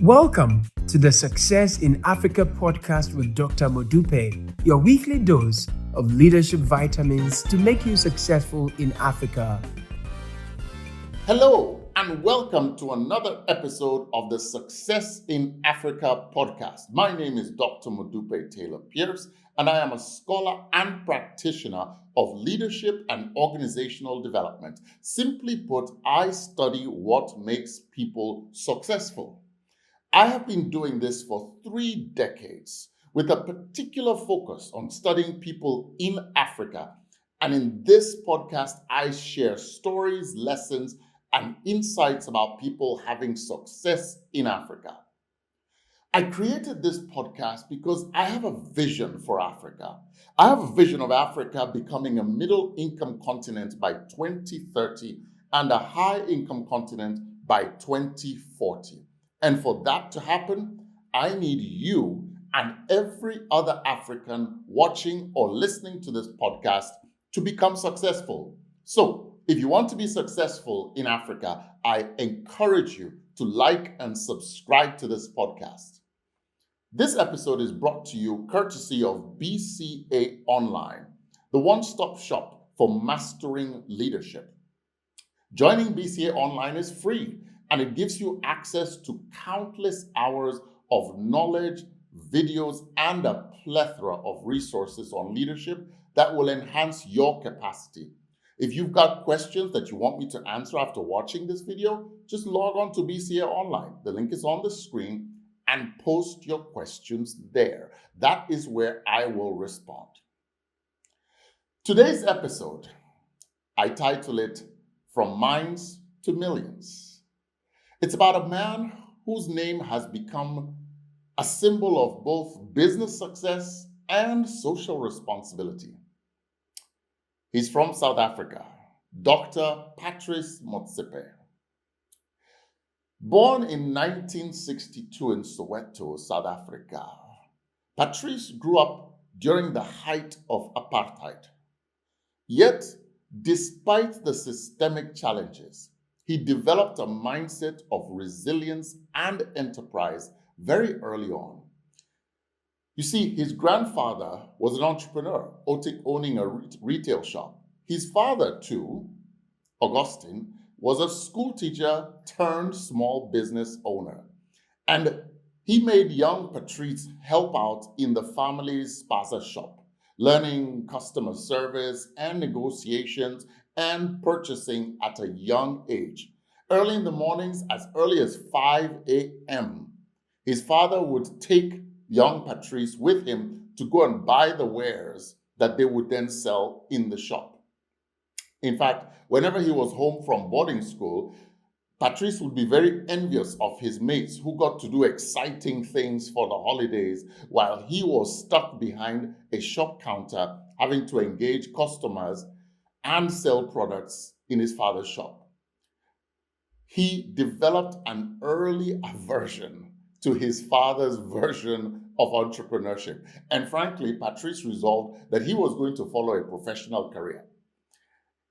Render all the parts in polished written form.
Welcome to the Success in Africa podcast with Dr. Modupe, your weekly dose of leadership vitamins to make you successful in Africa. Hello, and welcome to another episode of the Success in Africa podcast. My name is Dr. Modupe Taylor Pierce, and I am a scholar and practitioner of leadership and organizational development. Simply put, I study what makes people successful. I have been doing this for 3 decades with a particular focus on studying people in Africa. And in this podcast, I share stories, lessons, and insights about people having success in Africa. I created this podcast because I have a vision for Africa. I have a vision of Africa becoming a middle-income continent by 2030 and a high-income continent by 2040. And for that to happen, I need you and every other African watching or listening to this podcast to become successful. So, if you want to be successful in Africa, I encourage you to like and subscribe to this podcast. This episode is brought to you courtesy of BCA Online, the one-stop shop for mastering leadership. Joining BCA Online is free, and it gives you access to countless hours of knowledge, videos, and a plethora of resources on leadership that will enhance your capacity. If you've got questions that you want me to answer after watching this video, just log on to BCA Online. The link is on the screen, and post your questions there. That is where I will respond. Today's episode, I title it From Minds to Millions. It's about a man whose name has become a symbol of both business success and social responsibility. He's from South Africa, Dr. Patrice Motsepe. Born in 1962 in Soweto, South Africa, Patrice grew up during the height of apartheid. Yet, despite the systemic challenges, he developed a mindset of resilience and enterprise very early on. You see, his grandfather was an entrepreneur, owning a retail shop. His father, too, Augustine, was a school teacher turned small business owner. And he made young Patrice help out in the family's spaza shop, learning customer service and negotiations and purchasing at a young age. Early in the mornings, as early as 5 a.m., his father would take young Patrice with him to go and buy the wares that they would then sell in the shop. In fact, whenever he was home from boarding school, Patrice would be very envious of his mates who got to do exciting things for the holidays while he was stuck behind a shop counter having to engage customers and sell products in his father's shop. He developed an early aversion to his father's version of entrepreneurship. And frankly, Patrice resolved that he was going to follow a professional career.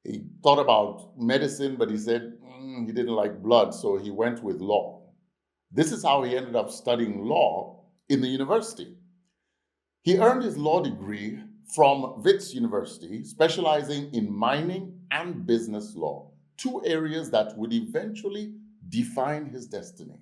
He thought about medicine, but he said he didn't like blood, so he went with law. This is how he ended up studying law in the university. He earned his law degree from Wits University, specializing in mining and business law, 2 areas that would eventually define his destiny.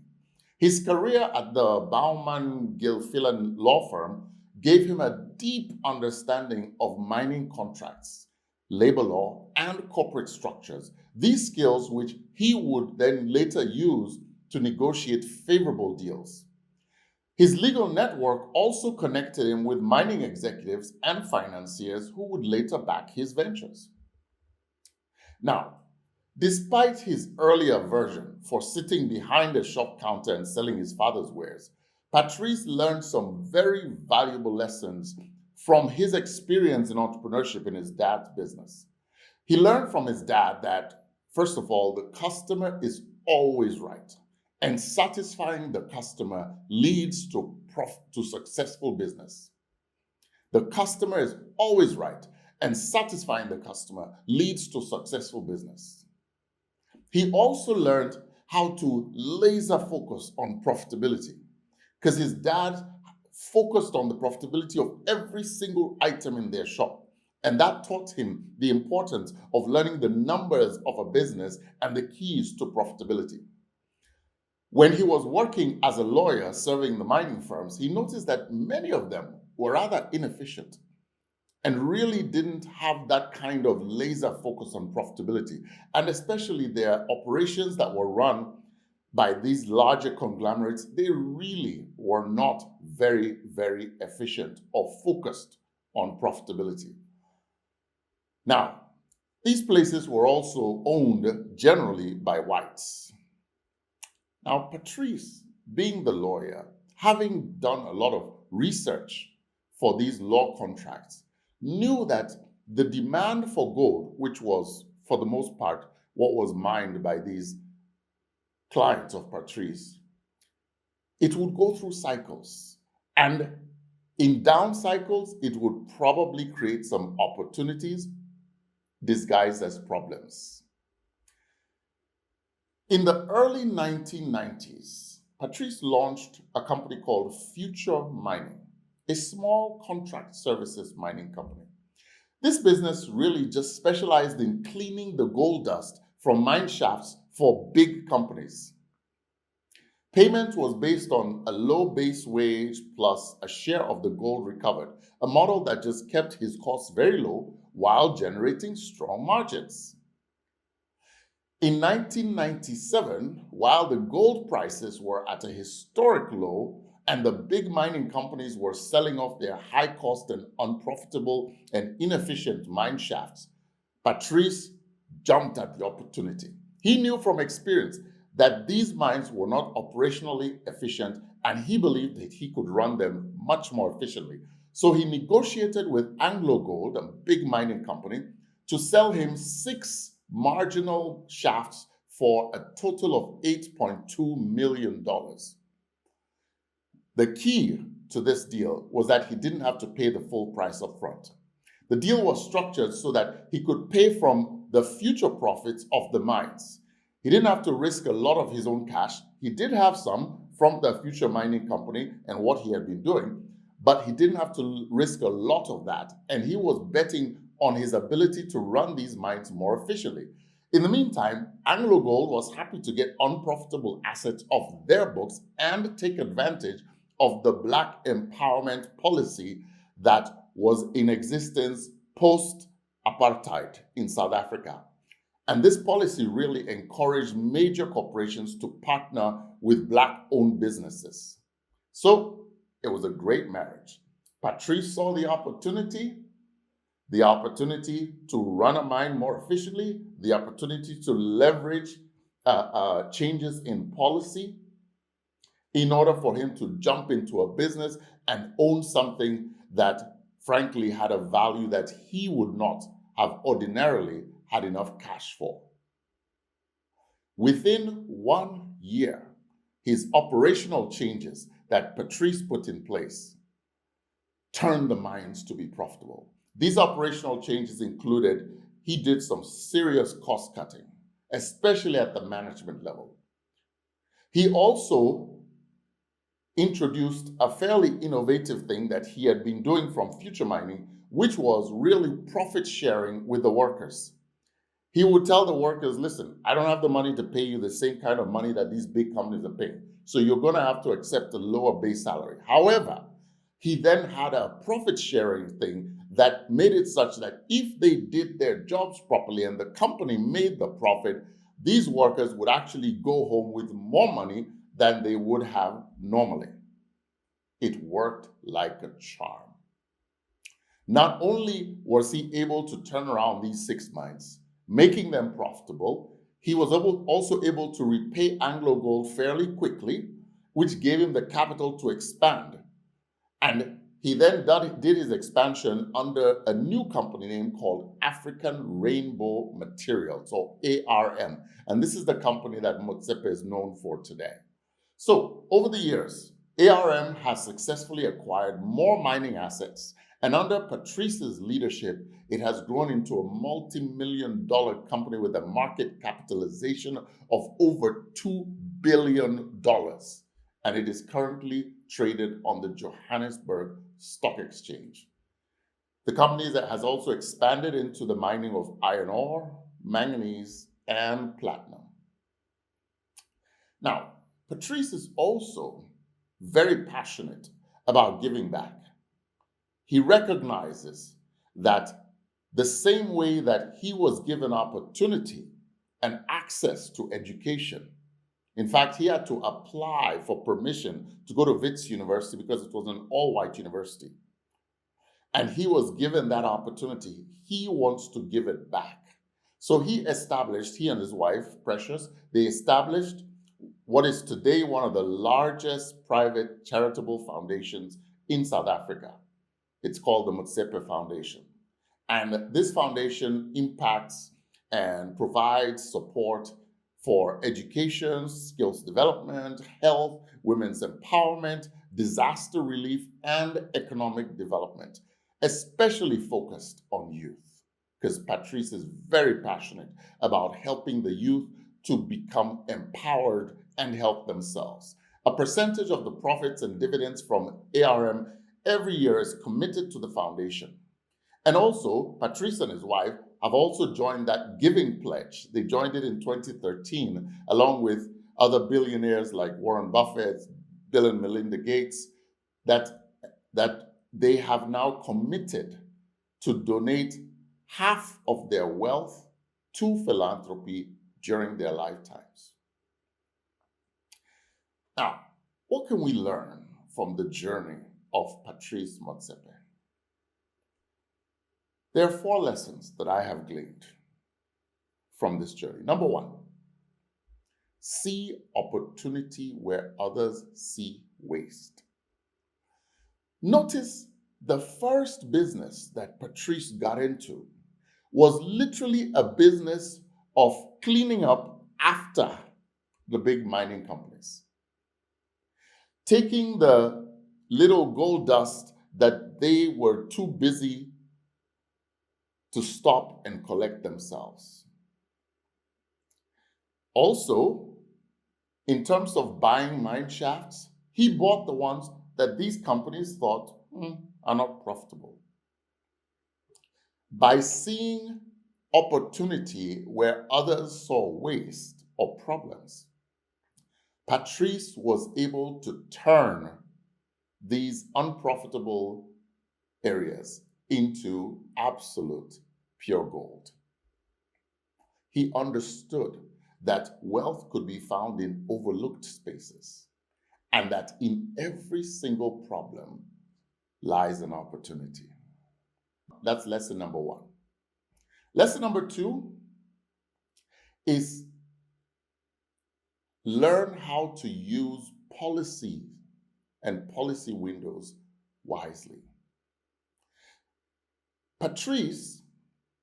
His career at the Baumann Gilfillan law firm gave him a deep understanding of mining contracts, labor law, and corporate structures. These skills which he would then later use to negotiate favorable deals. His legal network also connected him with mining executives and financiers who would later back his ventures. Now, despite his early aversion for sitting behind a shop counter and selling his father's wares, Patrice learned some very valuable lessons from his experience in entrepreneurship in his dad's business. He learned from his dad that, first of all, the customer is always right, and satisfying the customer leads to successful business. The customer is always right, and satisfying the customer leads to successful business. He also learned how to laser focus on profitability, because his dad focused on the profitability of every single item in their shop. And that taught him the importance of learning the numbers of a business and the keys to profitability. When he was working as a lawyer serving the mining firms, he noticed that many of them were rather inefficient and really didn't have that kind of laser focus on profitability. And especially their operations that were run by these larger conglomerates, they really were not very, very efficient or focused on profitability. Now, these places were also owned generally by whites. Now, Patrice, being the lawyer, having done a lot of research for these law contracts, knew that the demand for gold, which was, for the most part, what was mined by these clients of Patrice, it would go through cycles. And in down cycles, it would probably create some opportunities disguised as problems. In the early 1990s, Patrice launched a company called Future Mining, a small contract services mining company. This business really just specialized in cleaning the gold dust from mine shafts for big companies. Payment was based on a low base wage plus a share of the gold recovered, a model that just kept his costs very low while generating strong margins. In 1997, while the gold prices were at a historic low and the big mining companies were selling off their high-cost and unprofitable and inefficient mine shafts, Patrice jumped at the opportunity. He knew from experience that these mines were not operationally efficient, and he believed that he could run them much more efficiently. So he negotiated with AngloGold, a big mining company, to sell him 6 marginal shafts for a total of $8.2 million. The key to this deal was that he didn't have to pay the full price up front. The deal was structured so that he could pay from the future profits of the mines. He didn't have to risk a lot of his own cash. He did have some from the future mining company and what he had been doing, but he didn't have to risk a lot of that. And he was betting on his ability to run these mines more efficiently. In the meantime, AngloGold was happy to get unprofitable assets off their books and take advantage of the Black empowerment policy that was in existence post-apartheid in South Africa. And this policy really encouraged major corporations to partner with Black-owned businesses. So it was a great marriage. Patrice saw the opportunity to run a mine more efficiently, the opportunity to leverage changes in policy in order for him to jump into a business and own something that frankly had a value that he would not have ordinarily had enough cash for. Within 1 year, his operational changes that Patrice put in place turned the mines to be profitable. These operational changes included, he did some serious cost cutting, especially at the management level. He also introduced a fairly innovative thing that he had been doing from Future Mining, which was really profit sharing with the workers. He would tell the workers, listen, I don't have the money to pay you the same kind of money that these big companies are paying, so you're going to have to accept a lower base salary. However, he then had a profit sharing thing that made it such that if they did their jobs properly and the company made the profit, these workers would actually go home with more money than they would have normally. It worked like a charm. Not only was he able to turn around these 6 mines, making them profitable, he was also able to repay AngloGold fairly quickly, which gave him the capital to expand. And he then did his expansion under a new company name called African Rainbow Materials, or ARM. And this is the company that Motsepe is known for today. So over the years, ARM has successfully acquired more mining assets And under Patrice's leadership, it has grown into a multi-million-dollar company with a market capitalization of over $2 billion. And it is currently traded on the Johannesburg Stock Exchange. The company that has also expanded into the mining of iron ore, manganese, and platinum. Now, Patrice is also very passionate about giving back. He recognizes that the same way that he was given opportunity and access to education. In fact, he had to apply for permission to go to Wits University because it was an all-white university. And he was given that opportunity. He wants to give it back. So he and his wife, Precious, they established what is today one of the largest private charitable foundations in South Africa. It's called the Motsepe Foundation. And this foundation impacts and provides support for education, skills development, health, women's empowerment, disaster relief, and economic development, especially focused on youth, because Patrice is very passionate about helping the youth to become empowered and help themselves. A percentage of the profits and dividends from ARM every year is committed to the foundation. And also, Patrice and his wife have also joined that giving pledge. They joined it in 2013, along with other billionaires like Warren Buffett, Bill and Melinda Gates, that they have now committed to donate half of their wealth to philanthropy during their lifetimes. Now, what can we learn from the journey of Patrice Motsepe? There are 4 lessons that I have gleaned from this journey. Number 1, see opportunity where others see waste. Notice the first business that Patrice got into was literally a business of cleaning up after the big mining companies, taking the little gold dust that they were too busy to stop and collect themselves. Also, in terms of buying mine shafts, he bought the ones that these companies thought are not profitable. By seeing opportunity where others saw waste or problems, Patrice was able to turn these unprofitable areas into absolute pure gold. He understood that wealth could be found in overlooked spaces, and that in every single problem lies an opportunity. That's lesson number 1. Lesson number 2 is learn how to use policy and policy windows wisely. Patrice,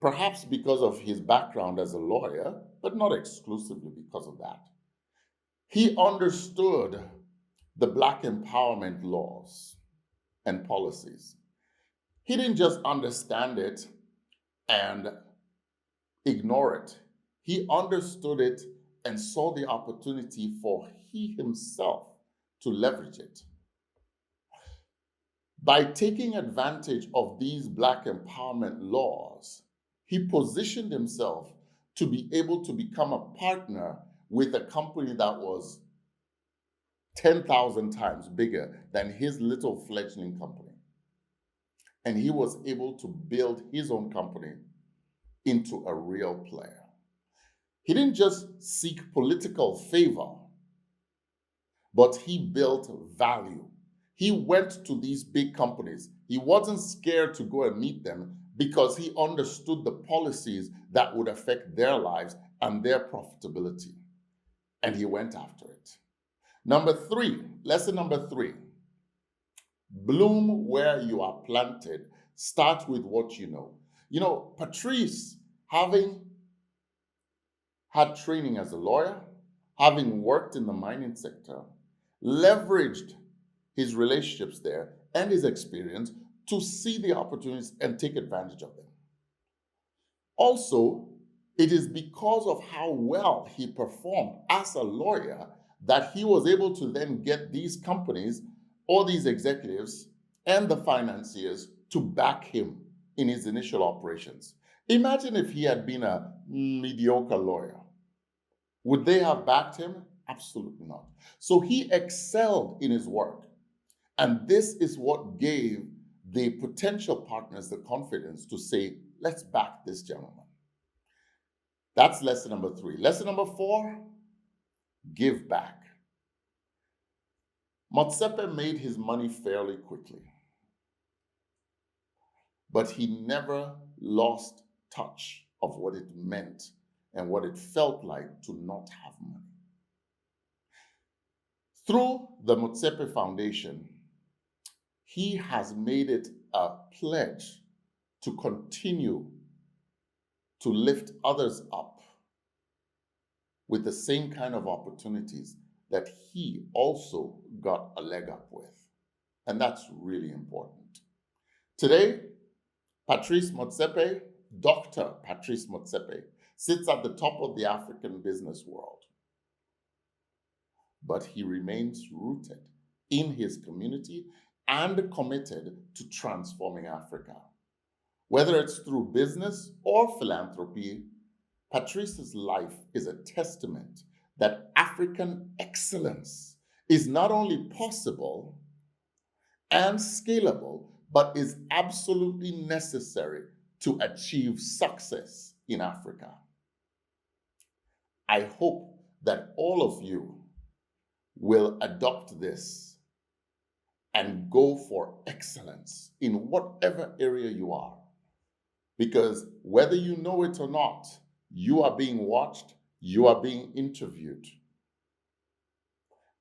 perhaps because of his background as a lawyer, but not exclusively because of that, he understood the Black empowerment laws and policies. He didn't just understand it and ignore it. He understood it and saw the opportunity for he himself to leverage it. By taking advantage of these Black empowerment laws, he positioned himself to be able to become a partner with a company that was 10,000 times bigger than his little fledgling company. And he was able to build his own company into a real player. He didn't just seek political favor, but he built value. He went to these big companies. He wasn't scared to go and meet them because he understood the policies that would affect their lives and their profitability. And he went after it. Lesson number 3, bloom where you are planted. Start with what you know. You know, Patrice, having had training as a lawyer, having worked in the mining sector, leveraged his relationships there and his experience to see the opportunities and take advantage of them. Also, it is because of how well he performed as a lawyer that he was able to then get these companies or these executives and the financiers to back him in his initial operations. Imagine if he had been a mediocre lawyer. Would they have backed him? Absolutely not. So he excelled in his work. And this is what gave the potential partners the confidence to say, let's back this gentleman. That's lesson number 3. Lesson number 4, give back. Motsepe made his money fairly quickly, but he never lost touch of what it meant and what it felt like to not have money. Through the Motsepe Foundation, he has made it a pledge to continue to lift others up with the same kind of opportunities that he also got a leg up with. And that's really important. Today, Patrice Motsepe, Dr. Patrice Motsepe, sits at the top of the African business world. But he remains rooted in his community and committed to transforming Africa. Whether it's through business or philanthropy, Patrice's life is a testament that African excellence is not only possible and scalable, but is absolutely necessary to achieve success in Africa. I hope that all of you will adopt this and go for excellence in whatever area you are. Because whether you know it or not, you are being watched, you are being interviewed.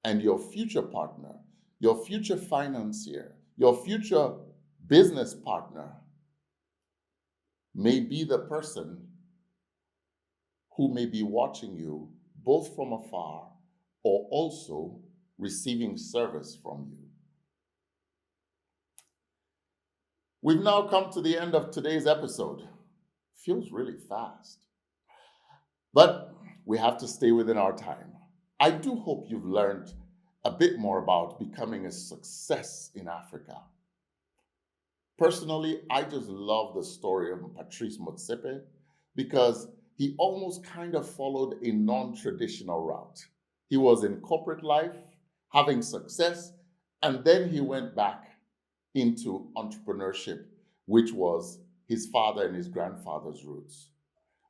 And your future partner, your future financier, your future business partner may be the person who may be watching you both from afar or also receiving service from you. We've now come to the end of today's episode. Feels really fast. But we have to stay within our time. I do hope you've learned a bit more about becoming a success in Africa. Personally, I just love the story of Patrice Motsepe because he almost kind of followed a non-traditional route. He was in corporate life, having success, and then he went back into entrepreneurship, which was his father and his grandfather's roots.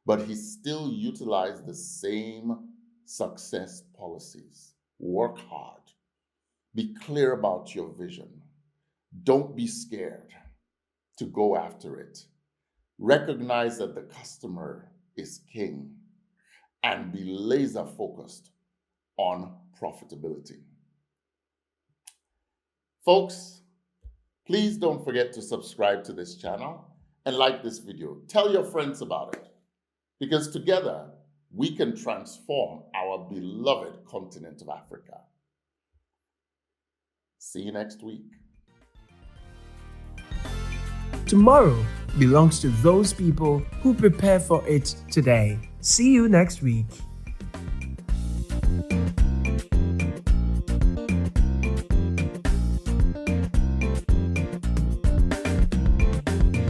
But he still utilized the same success policies. Work hard. Be clear about your vision. Don't be scared to go after it. Recognize that the customer is king and be laser focused on profitability. Folks, please don't forget to subscribe to this channel and like this video. Tell your friends about it, because together we can transform our beloved continent of Africa. See you next week. Tomorrow belongs to those people who prepare for it today. See you next week.